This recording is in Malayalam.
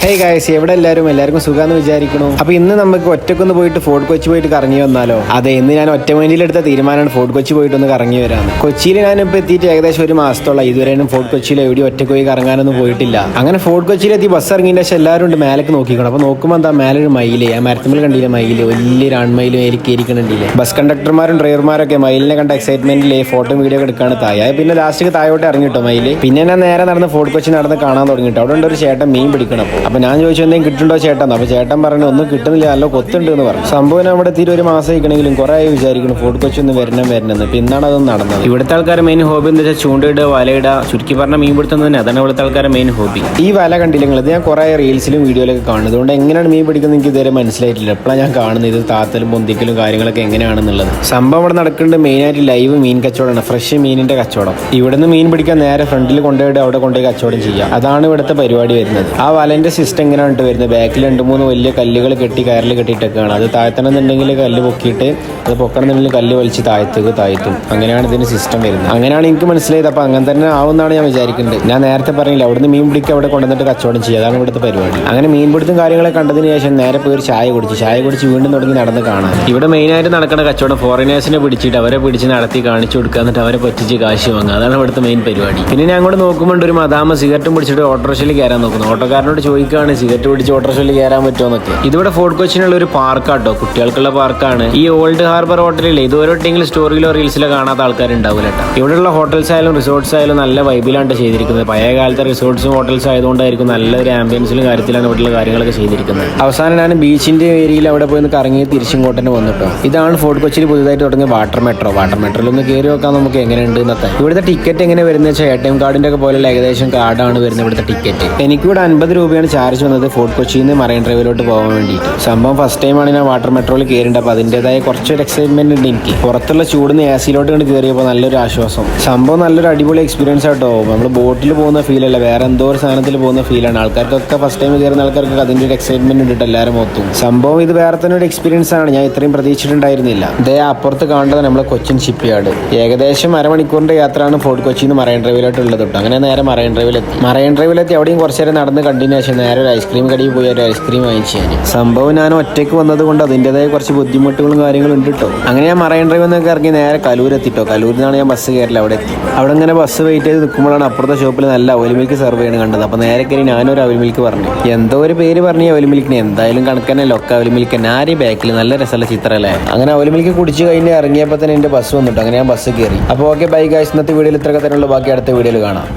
ഹേയ് ഗായ്സ്, എവിടെ എല്ലാവർക്കും സുഖാന്ന് വിചാരിക്കണു. അപ്പൊ ഇന്ന് നമുക്ക് ഒറ്റക്കൊന്ന് പോയിട്ട് ഫോർട്ട് കൊച്ചി പോയിട്ട് കറങ്ങി വന്നാലോ? അതെ, ഇന്ന് ഞാൻ ഒറ്റമൈൻഡിലെടുത്ത തീരുമാനമാണ് ഫോർട്ട് കൊച്ചി പോയിട്ട് ഒന്ന് കറങ്ങി വരാന്ന്. കൊച്ചിയിൽ ഞാനിപ്പോൾ എത്തിയിട്ട് ഏകദേശം ഒരു മാസത്തോളം. ഇതുവരെയും ഫോർട്ട് കൊച്ചിയിൽ എവിടെ ഒറ്റക്ക് പോയി കറങ്ങാനൊന്നും പോയിട്ടില്ല. അങ്ങനെ ഫോർട്ട് കൊച്ചിയിലെത്തി ബസ് ഇറങ്ങിയതിന്റെ ശേഷം എല്ലാവരും ഉണ്ട് മേലേക്ക് നോക്കിക്കണം. അപ്പൊ നോക്കുമ്പോൾ എന്താ മേലെ ഒരു മയില്, ആ മരത്തുമ്പിൽ കണ്ടില്ല മയില്, വലിയൊരു ആൺമയിലും ഏരിക്കണ്ടില്ലേ. ബസ് കണ്ടക്ടർമാരും ഡ്രൈവർമാരൊക്കെ മയിലിനെ കണ്ട എക്സൈറ്റ്മെന്റിലെ ഫോട്ടോ വീഡിയോ എടുക്കാണ് തായ. പിന്നെ ലാസ്റ്റ് തായോട്ട് ഇറങ്ങിട്ടോ മയില്. പിന്നെ ഞാൻ നേരെ നടന്ന് ഫോർട്ട് കൊച്ചി നടന്ന് കാണാൻ തുടങ്ങിട്ടോ. അവിടെ ഉണ്ട് ഒരു ചേട്ടൻ മീൻ പിടിക്കണം. അപ്പൊ ഞാൻ ചോദിച്ചു എന്തെങ്കിലും കിട്ടുണ്ടോ ചേട്ടൻ. അപ്പൊ ചേട്ടൻ പറഞ്ഞു ഒന്നും കിട്ടുന്നില്ല, നല്ല കൊത്തുണ്ട് എന്ന് പറഞ്ഞു. സംഭവം അവിടെ തീരെ ഒരു മാസം ആയിക്കണെങ്കിലും കുറെ ആയി വിചാരിക്കണം ഫോർട്ട് കൊച്ചി ഒന്ന് വരണമെന്ന്. പിന്നാണ് അതൊന്നും നടന്നത്. ഇവിടുത്തെ ആൾക്കാരുടെ മെയിൻ ഹോബി എന്താ വെച്ചാൽ ചൂണ്ടയിടുക, വലയിടുക, ചുരുക്കി പറഞ്ഞ മീൻ പിടുത്തം തന്നെ. അതാണ് ഇവിടുത്തെ ആൾക്കാരുടെ മെയിൻ ഹോബി. ഈ വല കണ്ടില്ലെങ്കിൽ ഇത് ഞാൻ കുറെ റീൽസിലും വീഡിയോയിലൊക്കെ കാണുന്നത്. അതുകൊണ്ട് എങ്ങനെയാണ് മീൻ പിടിക്കുന്നത് എനിക്ക് ഇതുവരെ മനസ്സിലായിട്ടില്ല. എപ്പോഴാണ് ഞാൻ കാണുന്നത് ഇത് താത്തലും പൊന്തിക്കലും കാര്യങ്ങളൊക്കെ എങ്ങനെയാണെന്നുള്ളത്. സംഭവം അവിടെ നടക്കുന്നുണ്ട് മെയിനായിട്ട് ലൈവ് മീൻ കച്ചവടമാണ്, ഫ്രഷ് മീനിന്റെ കച്ചവടം. ഇവിടുന്ന് മീൻ പിടിക്കാൻ നേരെ ഫ്രണ്ടിൽ കൊണ്ടുപോയിട്ട് അവിടെ കൊണ്ടുപോയി കച്ചവടം ചെയ്യാം. അതാണ് ഇവിടുത്തെ പരിപാടി വരുന്നത്. ആ വലന്റെ സിസ്റ്റം എങ്ങനെയാണ് വരുന്നത്? ബാക്കിൽ 2-3 വലിയ കല്ലുകൾ കെട്ടി കയറിൽ കെട്ടിയിട്ടൊക്കെയാണ്. അത് താഴ്ത്തണമെന്നുണ്ടെങ്കിൽ കല്ല് പൊക്കിയിട്ട് അത് പൊക്കണമെന്നുണ്ടെങ്കിൽ കല്ല് വലിച്ച് താഴ്ത്തും. അങ്ങനെയാണ് ഇതിന് സിസ്റ്റം വരുന്നത്. അങ്ങനെയാണ് എനിക്ക് മനസ്സിലായത്. അപ്പൊ അങ്ങനെ തന്നെ ആവുമെന്നാണ് ഞാൻ വിചാരിക്കുന്നത്. ഞാൻ നേരത്തെ പറഞ്ഞില്ല, അവിടുന്ന് മീൻ പിടിക്കുക അവിടെ കൊണ്ടുവന്നിട്ട് കച്ചവടം ചെയ്യുക. അതാണ് ഇവിടുത്തെ പരിപാടി. അങ്ങനെ മീൻ പിടുത്തും കാര്യങ്ങളൊക്കെ കണ്ടതിന് ശേഷം നേരെ പോയി ഒരു ചായ കുടിച്ച് വീണ്ടും തുടങ്ങി നടന്ന് കാണാം. ഇവിടെ മെയിനായിട്ട് നടക്കുന്ന കച്ചവടം ഫോറിനേഴ്സിനെ പിടിച്ചിട്ട് അവരെ പിടിച്ച് നടത്തി കാണിച്ചു കൊടുക്കുക, എന്നിട്ട് അവരെ പറ്റിച്ച് കാശ് വാങ്ങുക. അതാണ് ഇവിടുത്തെ മെയിൻ പരിപാടി. പിന്നെ ഞാൻ അങ്ങോട്ട് നോക്കുമ്പോൾ ഒരു മദാമ സിഗരറ്റും പിടിച്ചിട്ട് ഓട്ടോറിക്ഷയിൽ കയറാൻ നോക്കുന്നു. ഓട്ടോക്കാരനോട് ചോദിക്കുകയാണ് സിഗരറ്റ് പിടിച്ച് ഓട്ടോറിക്ഷയിൽ കയറാൻ പറ്റുമോ എന്നൊക്കെ. ഇതിവിടെ ഫോർട്ട് കൊച്ചിനുള്ള ഒരു പാർക്കാട്ടോ, കുട്ടികൾക്കുള്ള പാർക്കാണ്. ഈ ഓൾഡ് ഹാർബർ ഹോട്ടലിലെ ഇതുവരെട്ടെങ്കിലും സ്റ്റോറിയിലോ റീൽസിലോ കാണാത്ത ആൾക്കാരുണ്ടാവില്ല കേട്ടോ. ഇവിടെയുള്ള ഹോട്ടൽസ് ആയാലും റിസോർട്ട്സ് ആയാലും നല്ല വൈബിലാണ് ചെയ്തിരിക്കുന്നത്. പഴയ കാലത്തെ റിസോർട്ട്സും ഹോട്ടൽസ് ആയതുകൊണ്ടായിരിക്കും നല്ലൊരു ആംബിയൻസിലും കാര്യത്തിലാണ് ഇവിടെയുള്ള കാര്യങ്ങളൊക്കെ ചെയ്തിരിക്കുന്നത്. അവസാനം ഞാൻ ബീച്ചിന്റെ ഏരിയയിൽ അവിടെ പോയി കറങ്ങി തിരിച്ചിങ്ങോട്ടന്നെ വന്നിട്ടോ. ഇതാണ് ഫോർട്ട് കൊച്ചിയിൽ പുതുതായിട്ട് തുടങ്ങിയ വാട്ടർ മെട്രോയിൽ ഒന്ന് കയറി നോക്കാൻ നമുക്ക് എങ്ങനെയുണ്ട് എന്നൊക്കെ. ഇവിടുത്തെ ടിക്കറ്റ് എങ്ങനെ വരുന്നത് വെച്ചാൽ ATM കാർഡിന്റെ ഒക്കെ പോലെയുള്ള ഏകദേശം കാർഡാണ് വരുന്നത് ഇവിടുത്തെ ടിക്കറ്റ്. എനിക്കിവിടെ 50 രൂപയാണ് ചാർജ് വന്നത് ഫോർട്ട് കൊച്ചിയിൽ നിന്ന് മറൈൻ ഡ്രൈവിലോട്ട് പോകാൻ വേണ്ടിയിട്ട്. സംഭവം ഫസ്റ്റ് ടൈമാണ് ഞാൻ വാട്ടർ മെട്രോയിൽ കയറിയിട്ട്. അപ്പോൾ അതിൻ്റെതായ കുറച്ചൊരു എക്സൈറ്റ്മെന്റ് ഉണ്ട് എനിക്ക്. പുറത്തുള്ള ചൂടിന് AC-ലോട്ട് കൊണ്ട് കയറിയപ്പോൾ നല്ലൊരു ആശ്വാസം. സംഭവം നല്ലൊരു അടിപൊളി എക്സ്പീരിയൻസ് ആട്ടോ. നമ്മൾ ബോട്ടിൽ പോകുന്ന ഫീലല്ല, വേറെ എന്തോ ഒരു സാധനത്തിൽ പോകുന്ന ഫീലാണ്. ആൾക്കാർക്കൊക്കെ ഫസ്റ്റ് ടൈം കയറുന്ന ആൾക്കാർക്ക് അതിൻ്റെ ഒരു എക്സൈറ്റ്മെന്റ് ഉണ്ട് എല്ലാവരും മൊത്തം. സംഭവം ഇത് വേറെ തന്നെ ഒരു എക്സ്പീരിയൻസ് ആണ്. ഞാൻ ഇത്രയും പ്രതീക്ഷിച്ചിട്ടുണ്ടായിരുന്നില്ല. ഇതേ അപ്പുറത്ത് കാണേണ്ടത് നമ്മളെ കൊച്ചിൻ ഷിപ്പ്യാർഡ്. ഏകദേശം അരമണിക്കൂറിന്റെ യാത്രയാണ് ഫോർട്ട് കൊച്ചിയിൽ നിന്ന് മറൈൻ ഡ്രൈവിലോട്ട് ഉള്ളത് കേട്ടോ. അങ്ങനെ നേരെ മറൈൻ ഡ്രൈവിലെത്തി അവിടെയും കുറച്ച് നേരം നടന്ന് കണ്ടതിന് ശേഷം നേരെ ഒരു ഐസ്ക്രീം കടയിൽ പോയി ഒരു ഐസ്ക്രീം വാങ്ങിച്ചു. സംഭവം ഞാൻ ഒറ്റയ്ക്ക് വന്നത് കൊണ്ട് അതിൻ്റെതായ കുറച്ച് ബുദ്ധിമുട്ടുകളും കാര്യങ്ങളും ഉണ്ട് കേട്ടോ. അങ്ങനെ ഞാൻ മറൈൻ ഡ്രൈവിൽ നിന്നൊക്കെ ഇറങ്ങി നേരെ കലൂരെത്തിട്ടോ. കലൂരിൽ ഞാൻ ബസ് കയറില്ല, അവിടെ എത്തി. അവിടെ ഇങ്ങനെ ബസ് വെയിറ്റ് ചെയ്ത് നിൽക്കുമ്പോഴാണ് അപ്പുറത്തെ ഷോപ്പിൽ നല്ല അവൽ മിൽക്ക് സെർവ് ചെയ്യണം കണ്ടത്. അപ്പോൾ നേരെ കയറി ഞാനൊരു അവൽ മിൽക്ക് പറഞ്ഞു. എന്തോ ഒരു പേര് പറഞ്ഞു അവൽ മിൽക്കിന്. എന്തായാലും കണക്കന്നെ ലൊക്ക അവൽ മിൽക്ക് ആര് ബാക്കിൽ നല്ല രസമുള്ള ചിത്രമല്ലേ. അങ്ങനെ അവൽ മിൽക്ക് കുടിച്ച് കഴിഞ്ഞ് ഇറങ്ങിയപ്പോൾ തന്നെ എൻ്റെ ബസ് വന്നിട്ട് അങ്ങനെ ഞാൻ ബസ് കയറി. അപ്പോൾ ഓക്കെ ബൈ ഗൈസ്, ഇന്നത്തെ വീഡിയോയിൽ ഇത്രയൊക്കെ തന്നെയുള്ള. ബാക്കി അടുത്ത വീഡിയോയിൽ കാണാം.